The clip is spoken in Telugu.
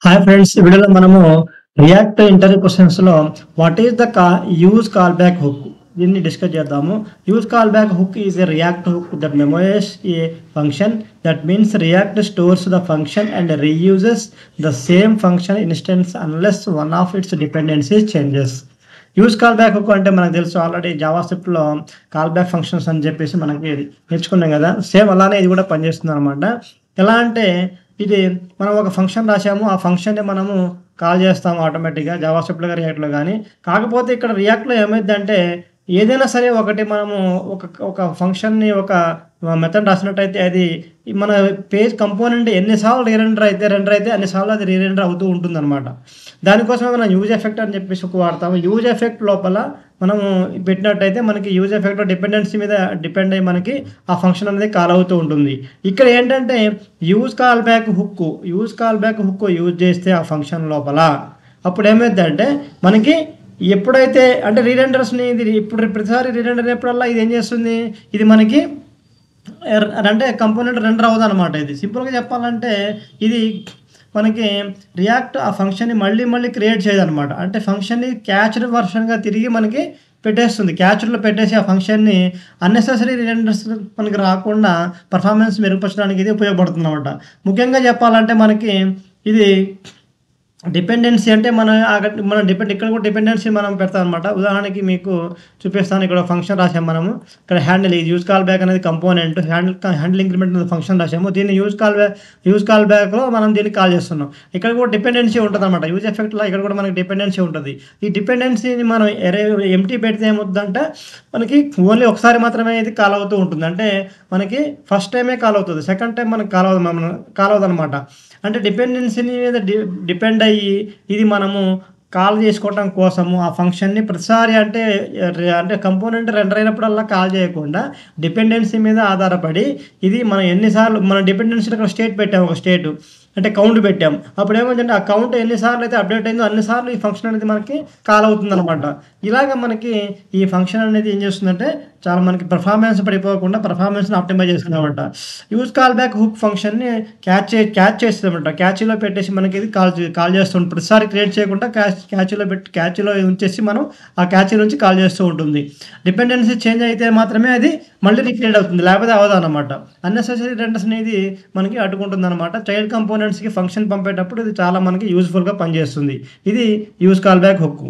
హాయ్ ఫ్రెండ్స్, ఈ వీడియోలో మనము రియాక్ట్ ఇంటర్వ్యూ క్వశ్చన్స్ లో what is the use callback hook దీన్ని డిస్కస్ చేద్దాము. Use callback hook is a React hook that memorize a function that means React stores the function and reuses the same function instance unless one of its dependencies changes. Use callback hook అంటే మనకు తెలుసు, ఆల్రెడీ జావాస్క్రిప్ట్లో కాల్ బ్యాక్ ఫంక్షన్స్ అని చెప్పేసి మనకి నేర్చుకున్నాం కదా. సేమ్ అలానే ఇది కూడా పనిచేస్తుంది అనమాట. ఎలా అంటే ఇది మనం ఒక ఫంక్షన్ రాసాము, ఆ ఫంక్షన్ని మనము కాల్ చేస్తాము ఆటోమేటిక్గా జావాస్క్రిప్ట్లో రియాక్ట్లో. కానీ కాకపోతే ఇక్కడ రియాక్ట్లో ఏమైందంటే ఏదైనా సరే ఒకటి మనము ఒక ఒక ఫంక్షన్ని ఒక మెథడ్ రాసినట్టయితే అది మన పేజ్ కంపోనెంట్ ఎన్నిసార్లు రెండర్ అయితే అన్నిసార్లు అది రీరెండర్ అవుతూ ఉంటుంది అనమాట. దానికోసమే మనం యూజ్ ఎఫెక్ట్ అని చెప్పేసి ఒక వాడతాము. యూజ్ ఎఫెక్ట్ లోపల మనము పెట్టినట్టయితే మనకి యూజ్ ఎఫెక్ట్ డిపెండెన్సీ మీద డిపెండ్ అయ్యి మనకి ఆ ఫంక్షన్ అనేది కాల్ అవుతూ ఉంటుంది. ఇక్కడ ఏంటంటే use callback hook use చేస్తే ఆ ఫంక్షన్ లోపల అప్పుడు ఏమైందంటే మనకి ఎప్పుడైతే అంటే రీరెండర్స్ని ఇది ఇప్పుడు ప్రతిసారి రీరెండర్ అయినప్పుడల్లా ఇది ఏం చేస్తుంది, ఇది మనకి అంటే కంపోనెంట్ రెండర్ అవ్వదు అనమాట. ఇది సింపుల్గా చెప్పాలంటే ఇది మనకి రియాక్ట్ ఆ ఫంక్షన్ని మళ్ళీ క్రియేట్ చేయదనమాట. అంటే ఫంక్షన్ని క్యాచ్డ్ వర్షన్గా తిరిగి మనకి పెట్టేస్తుంది. క్యాచ్లో పెట్టేసి ఆ ఫంక్షన్ని అన్నెసెసరీ రిరెండర్స్ మనకి రాకుండా పర్ఫార్మెన్స్ మెరుగుపరచడానికి ఇది ఉపయోగపడుతుంది అనమాట. ముఖ్యంగా చెప్పాలంటే మనకి ఇది డిపెండెన్సీ అంటే మన ఇక్కడ కూడా డిపెండెన్సీ మనం పెడతాం అనమాట. ఉదాహరణకి మీకు చూపిస్తాను. ఇక్కడ ఫంక్షన్ రాసాము మనము. ఇక్కడ హ్యాండిల్ ఇది యూజ్ కాల్ బ్యాక్ అనేది కంపోనెంట్, హ్యాండిల్ ఇంక్రిమెంట్ అనేది ఫంక్షన్ రాసాము. దీన్ని యూజ్ కాల్ బ్యాక్లో మనం దీన్ని కాల్ చేస్తున్నాం. ఇక్కడ కూడా డిపెండెన్సీ ఉంటుంది అనమాట. యూజ్ ఎఫెక్ట్లో ఇక్కడ కూడా మనకి డిపెండెన్సీ ఉంటుంది. ఈ డిపెండెన్సీని మనం ఎంటీ పెడితే ఏమవుతుందంటే మనకి ఓన్లీ ఒకసారి మాత్రమే ఇది కాల్ అవుతూ ఉంటుంది. అంటే మనకి ఫస్ట్ టైమే కాల్ అవుతుంది, సెకండ్ టైం మనకి కాల్ అవ్వదు అనమాట. అంటే డిపెండెన్సీని మీద డిపెండ్ అయ్యి ఇది మనము కాల్ చేసుకోవటం కోసము ఆ ఫంక్షన్ని ప్రతిసారి అంటే కంపోనెంట్ రెండర్ అయినప్పుడల్లా కాల్ చేయకుండా డిపెండెన్సీ మీద ఆధారపడి ఇది మనం ఎన్నిసార్లు మన డిపెండెన్సీ ఒక స్టేట్ పెట్టాము, ఒక స్టేట్ అంటే కౌంట్ పెట్టాము. అప్పుడు ఏమైందంటే ఆ కౌంట్ ఎన్నిసార్లు అయితే అప్డేట్ అయిందో అన్నిసార్లు ఈ ఫంక్షన్ అనేది మనకి కాల్ అవుతుంది అనమాట. ఇలాగ మనకి ఈ ఫంక్షన్ అనేది ఏం చేస్తుందంటే చాలా మనకి పర్ఫార్మెన్స్ పడిపోకుండా పర్ఫార్మెన్స్ని ఆప్టిమైజ్ చేస్తుంది అనమాట. యూజ్ కాల్ బ్యాక్ హుక్ ఫంక్షన్ని క్యాచ్ చేస్తుంది అనమాట. క్యాచ్లో పెట్టేసి మనకి ఇది కాల్ చేస్తుంది. ప్రతిసారి క్రియేట్ చేయకుండా క్యాచ్లో ఉంచేసి మనం ఆ క్యాచ్ నుంచి కాల్ చేస్తూ ఉంటుంది. డిపెండెన్సీ చేంజ్ అయితే మాత్రమే అది మళ్ళీ రీక్రియేట్ అవుతుంది, లేకపోతే అవ్వదు అనమాట. అన్నెసెసరీ రెండర్స్ అనేది మనకి అడ్డుకుంటుంది అనమాట. చైల్డ్ కంపోనెంట్స్కి ఫంక్షన్ పంపేటప్పుడు ఇది చాలా మనకి యూజ్ఫుల్గా పనిచేస్తుంది. ఇది యూజ్ కాల్ బ్యాక్ హుక్.